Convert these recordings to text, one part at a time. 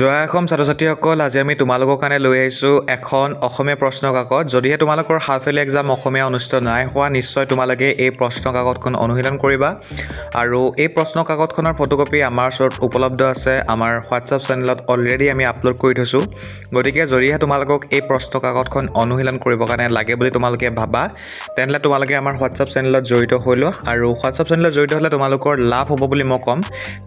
জয় অসম ছাত্ৰ-ছাত্ৰীসকল, আজি আমি তোমালোকৰ কাৰণে লৈ আহিছোঁ এখন অসমীয়া প্ৰশ্ন কাকত। যদিহে তোমালোকৰ হাফ ইয়াৰলি এক্সাম অসমীয়া অনুষ্ঠিত নাই হোৱা, নিশ্চয় তোমালোকে এই প্ৰশ্ন কাকতখন অনুশীলন কৰিবা। আৰু এই প্ৰশ্ন কাকতখনৰ ফটোকপি আমাৰ ওচৰত উপলব্ধ আছে, আমাৰ হোৱাটছআপ চেনেলত অলৰেডি আমি আপলোড কৰি থৈছোঁ। গতিকে যদিহে তোমালোকক এই প্ৰশ্ন কাকতখন অনুশীলন কৰিবৰ কাৰণে লাগে বুলি তোমালোকে ভাবা, তেনেহ'লে তোমালোকে আমাৰ হোৱাটছআপ চেনেলত জড়িত হৈ লোৱা। আৰু হোৱাটছআপ চেনেলত জড়িত হ'লে তোমালোকৰ লাভ হ'ব বুলি মই ক'ম,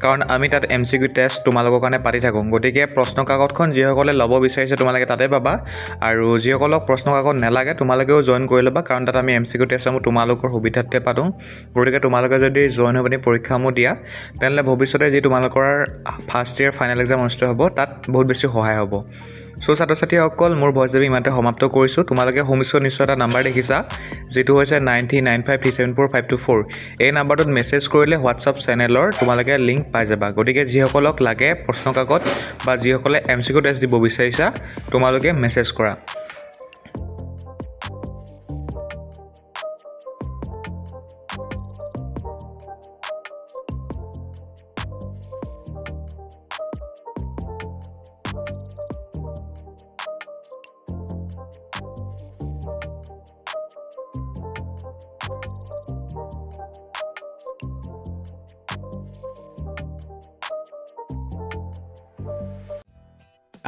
কাৰণ আমি তাত MCQ টেষ্ট তোমালোকৰ কাৰণে পাতি থাকোঁ। গতিকে প্ৰশ্ন কাকতখন যিসকলে ল'ব বিচাৰিছে তোমালোকে তাতে পাবা, আৰু যিসকলক প্ৰশ্ন কাকত নালাগে তোমালোকেও জইন কৰি ল'বা, কাৰণ তাত আমি MCQ টেষ্টসমূহ তোমালোকৰ সুবিধাতে পাতোঁ। গতিকে তোমালোকে যদি জইন হৈ পিনি পৰীক্ষাসমূহ দিয়া, তেনেহ'লে ভৱিষ্যতে যি তোমালোকৰ ফাৰ্ষ্ট ইয়াৰ ফাইনেল এক্সাম অনুষ্ঠিত হ'ব তাত বহুত বেছি সহায় হ'ব। ছাত্ৰ-ছাত্ৰীসকল, মোৰ ভইচ আমি ইমানতে সমাপ্ত কৰিছোঁ। তোমালোকে হোম স্ক্ৰীনত নিশ্চয় এটা নাম্বাৰ দেখিছা, যিটো হৈছে 9395374524। এই নাম্বাৰটোত মেছেজ কৰিলে হোৱাটছআপ চেনেলৰ তোমালোকে লিংক পাই যাবা। গতিকে যিসকলক লাগে প্ৰশ্ন কাকত বা যিসকলে MCQ টেষ্ট দিব বিচাৰিছা, তোমালোকে মেছেজ কৰা।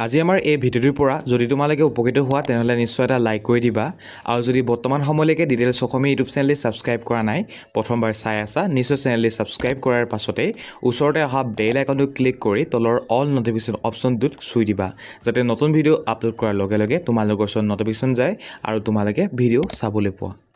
আজি আমাৰ এই ভিডিঅ'টোৰ পৰা যদি তোমালোকে উপকৃত হোৱা, তেনেহ'লে নিশ্চয় এটা লাইক কৰি দিবা। আৰু যদি বৰ্তমান সময়লৈকে ডিটেইলছ অসমীয়া ইউটিউব চেনেলটি ছাবস্ক্ৰাইব কৰা নাই, প্ৰথমবাৰ চাই আছা, নিশ্চয় চেনেলটি ছাবস্ক্ৰাইব কৰাৰ পাছতেই ওচৰতে অহা বেল আইকনটো ক্লিক কৰি তলৰ অল নটিফিকেশ্যন অপশ্যনটোত চুই দিবা, যাতে নতুন ভিডিঅ' আপলোড কৰাৰ লগে লগে তোমালোকৰ ওচৰত নটিফিকেশ্যন যায় আৰু তোমালোকে ভিডিঅ' চাবলৈ পোৱা।